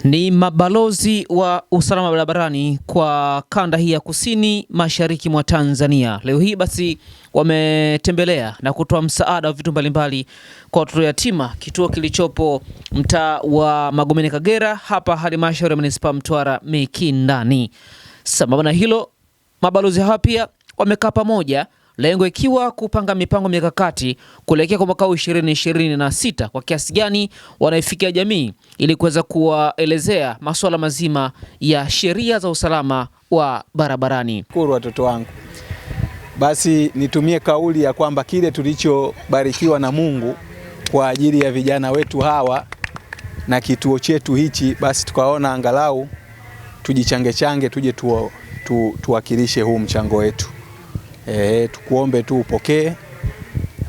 Ni mabalozi wa usalama barabarani kwa kanda hii ya kusini mashariki mwa Tanzania. Leo hii basi wametembelea na kutoa msaada wa vitu mbalimbali kwa watoto yatima, kituo kilichopo mtaa wa Magomeni Kagera, hapa halmashauri ya manispaa Mtwara Mikindani. Sambamba na hilo, mabalozi hao pia wamekaa pamoja, lengo ikiwa kupanga mipango mikakati kuelekea kwa mwaka 2026 kwa kiasi gani wanaifikia jamii ili kuweza kuwaelezea masuala mazima ya sheria za usalama wa barabarani. Shukuru watoto wangu. Basi nitumie kauli ya kwamba kile tulichobarikiwa na Mungu kwa ajili ya vijana wetu hawa na kituo chetu hichi, basi tukaona angalau tujichange tuje tuwakilishe huu mchango wetu. Tukuombe tu upokee,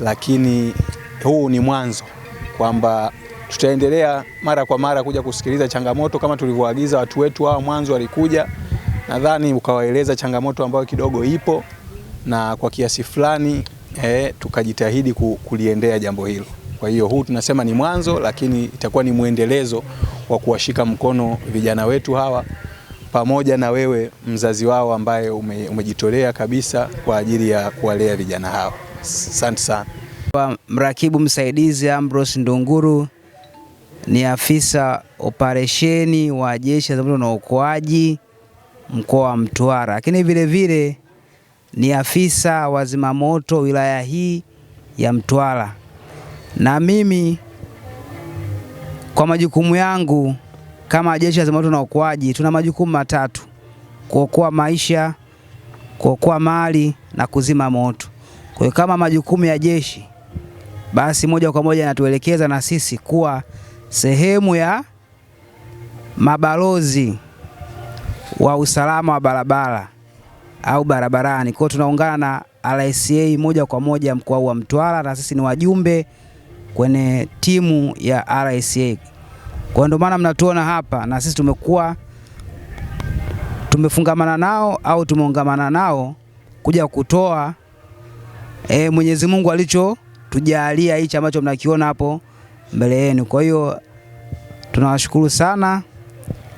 lakini huu ni mwanzo, kwamba tutaendelea mara kwa mara kuja kusikiliza changamoto kama tulivyoagiza watu wetu hao mwanzo walikuja. Nadhani ukawaeleza changamoto ambayo kidogo ipo, na kwa kiasi fulani tukajitahidi kuliendea jambo hilo. Kwa hiyo huu tunasema ni mwanzo, lakini itakuwa ni muendelezo wa kuwashika mkono vijana wetu hawa, pamoja na wewe mzazi wao ambaye umejitolea kabisa kwa ajili ya kuwalea vijana hao. Asante sana. Mrakibu msaidizi Ambrose Ndunguru ni afisa operesheni wa Jeshi la Zimamoto na Uokoaji mkoa wa Mtwara, lakini vile vile ni afisa wa zimamoto wilaya hii ya Mtwara. Na mimi kwa majukumu yangu kama Jeshi la Zimamoto na Uokoaji tuna majukumu matatu: kuokoa maisha, kuokoa mali na kuzima moto. Kwa hiyo kama majukumu ya jeshi, basi moja kwa moja natuelekeza na sisi kuwa sehemu ya mabalozi wa usalama wa barabara au barabarani. Kwa hiyo tunaungana na RCA moja kwa moja mkoa wa Mtwara, na sisi ni wajumbe kwenye timu ya RCA. Kwa ndio maana mnatuona hapa, na sisi tumefungamana nao au tumeungamana nao kuja kutoa Mwenyezi Mungu alicho tujalia hichi ambacho mnakiona hapo mbele yenu. Kwa hiyo tunawashukuru sana.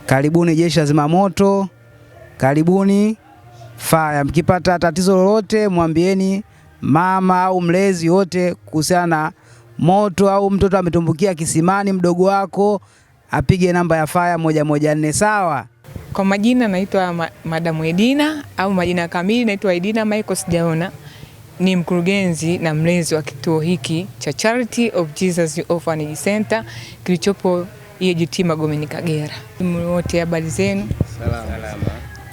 Karibuni Jeshi la Zimamoto, karibuni faya. Mkipata tatizo lolote mwambieni mama au mlezi wote kuhusiana na moto, au mtoto ametumbukia kisimani mdogo wako, apige namba ya faya 114. Sawa? Kwa majina naitwa Madam Edina, au majina kamili naitwa Edina Michael Sijaona. Ni mkurugenzi na mlezi wa kituo hiki cha Charity of Jesus Orphanage Center kilichopo EAGT Magomeni Kagera. Wote habari zenu? Salama.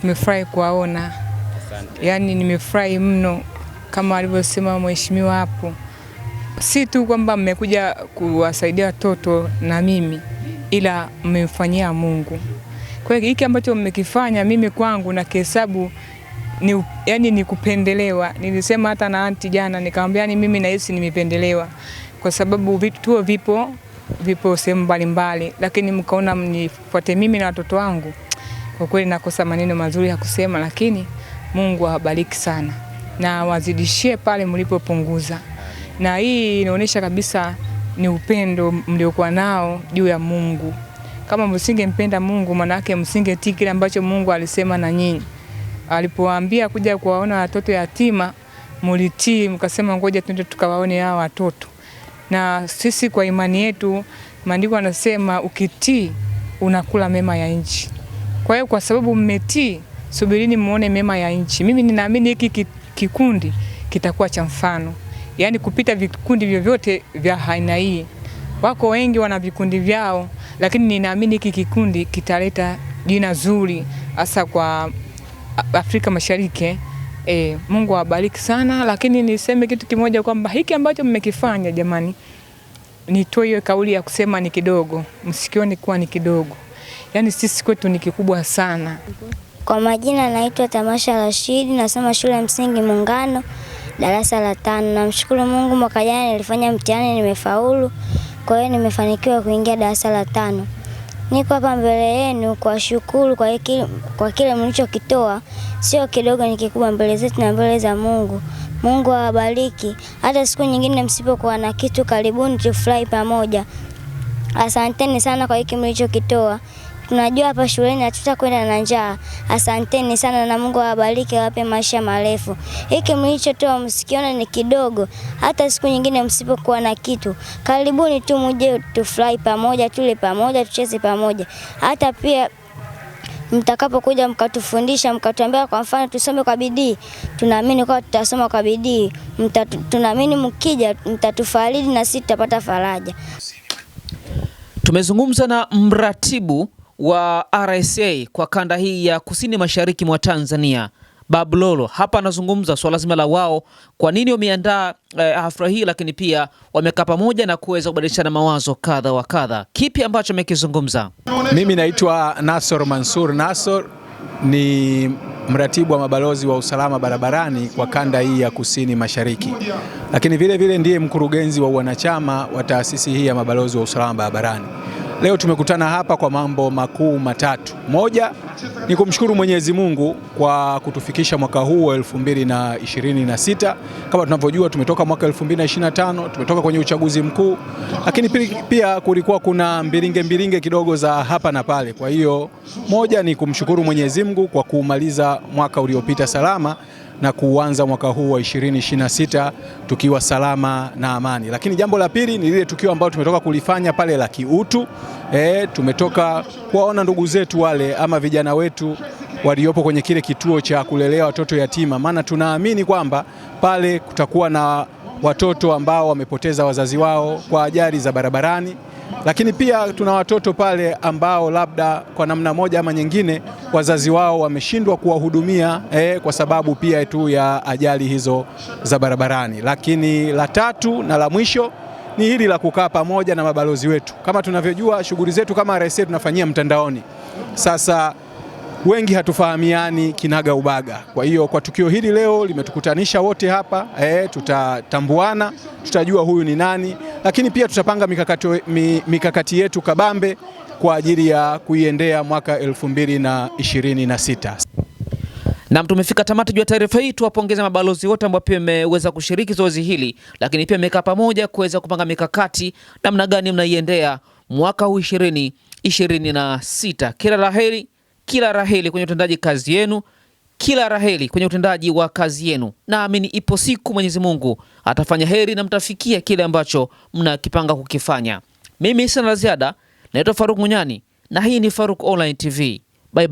Tumefurahi kuwaona. Yaani nimefurahi mno kama alivyosema mheshimiwa hapo. Si tu kwamba mmekuja kuwasaidia watoto na mimi, ila mmemfanyia Mungu. Kwa hiyo hiki ambacho mmekifanya mimi kwangu na kihesabu ni kupendelewa. Nilisema hata na anti jana nikamwambia mimi nahisi nimependelewa, kwa sababu vituo vipo sehemu mbalimbali, lakini mkaona mnifuate mimi na watoto wangu. Kwa kweli nakosa maneno mazuri ya kusema, lakini Mungu awabariki sana na wazidishie pale mlipopunguza. Na hii inaonyesha kabisa ni upendo mliokuwa nao juu ya Mungu. Kama msingempenda Mungu, maana yake msingetii kile ambacho Mungu alisema na nyinyi. Alipowaambia kuja kuwaona watoto yatima, mlitii, mkasema ngoja twende tukawaone hao watoto. Na sisi kwa imani yetu, maandiko yanasema ukitii unakula mema ya nchi. Kwa hiyo kwa sababu mmetii, subirini muone mema ya nchi. Mimi ninaamini hiki kikundi kitakuwa cha mfano. Yaani kupita vikundi vyovyote vya aina hii. Wako wengi wana vikundi vyao, lakini ninaamini hiki kikundi kitaleta jina zuri hasa kwa Afrika Mashariki. Mungu awabariki sana, lakini niseme kitu kimoja kwamba hiki ambacho mmekifanya jamani, nitoe hiyo kauli ya kusema ni kidogo, msikioni kuwa ni kidogo. Yaani sisi kwetu ni kikubwa sana. Kwa majina naitwa Tamasha Rashidi, nasoma shule ya msingi Muungano, darasa la 5. Namshukuru Mungu, mwaka jana nilifanya mtihani nimefaulu. Kwa hiyo nimefanikiwa kuingia darasa la 5. Niko hapa mbele yenu kwa shukuru kwa kile mlichokitoa. Sio kidogo, ni kikubwa mbele zetu na mbele za Mungu. Mungu awabariki. Hata siku nyingine msipokuwa na kitu, karibuni tufurahi pamoja. Asanteni sana kwa hiki mlichokitoa. Tunajua hapa shuleni hatutakwenda na njaa. Asanteni sana na Mungu awabariki, awape maisha marefu. Hiki mlichotoa msikiona ni kidogo. Hata siku nyingine msipokuwa na kitu, karibuni tu mje tufurahi pamoja, tule pamoja, tucheze pamoja. Hata pia mtakapokuja mkatufundisha, mkatuambia kwa mfano tusome kwa bidii, tunaamini kwa tutasoma kwa bidii. Tunaamini mkija mtatufariji na sisi tutapata faraja. Tumezungumza na mratibu wa RSA kwa kanda hii ya kusini mashariki mwa Tanzania, Babu Lolo. Hapa anazungumza swala zima la wao kwa nini wameandaa hafla hii, lakini pia wamekaa pamoja na kuweza kubadilishana mawazo kadha wa kadha. Kipi ambacho amekizungumza? Mimi naitwa Nasor Mansur Nasor, ni mratibu wa mabalozi wa usalama barabarani kwa kanda hii ya kusini mashariki, lakini vile vile ndiye mkurugenzi wa wanachama wa taasisi hii ya mabalozi wa usalama barabarani. Leo tumekutana hapa kwa mambo makuu matatu. Moja ni kumshukuru Mwenyezi Mungu kwa kutufikisha mwaka huu wa 2026. Kama tunavyojua tumetoka mwaka 2025, tumetoka kwenye uchaguzi mkuu, lakini pia kulikuwa kuna mbilinge kidogo za hapa na pale. Kwa hiyo moja ni kumshukuru Mwenyezi Mungu kwa kumaliza mwaka uliopita salama na kuanza mwaka huu wa 2026 tukiwa salama na amani. Lakini jambo la pili ni lile tukio ambalo tumetoka kulifanya pale la kiutu. Tumetoka kuwaona ndugu zetu wale ama vijana wetu waliopo kwenye kile kituo cha kulelea watoto yatima, maana tunaamini kwamba pale kutakuwa na watoto ambao wamepoteza wazazi wao kwa ajali za barabarani, lakini pia tuna watoto pale ambao labda kwa namna moja ama nyingine wazazi wao wameshindwa kuwahudumia kwa sababu pia tu ya ajali hizo za barabarani. Lakini la tatu na la mwisho ni hili la kukaa pamoja na mabalozi wetu. Kama tunavyojua shughuli zetu kama RSA tunafanyia mtandaoni. Sasa wengi hatufahamiani kinaga ubaga. Kwa hiyo kwa tukio hili leo limetukutanisha wote hapa, tutatambuana, tutajua huyu ni nani, lakini pia tutapanga mikakati yetu kabambe kwa ajili ya kuiendea mwaka 2026. Na tumefika tamati juu ya taarifa hii. Tuwapongeze mabalozi wote ambao pia wameweza kushiriki zoezi hili, lakini pia mmekaa pamoja kuweza kupanga mikakati namna gani mnaiendea mwaka huu 2026. Kila raheli kwenye utendaji kazi yenu, kila raheli kwenye utendaji wa kazi yenu. Naamini ipo siku Mwenyezi Mungu atafanya heri na mtafikia kile ambacho mnakipanga kukifanya. Mimi sina la ziada, naitwa Faruk Munyani na hii ni Faruk Online TV.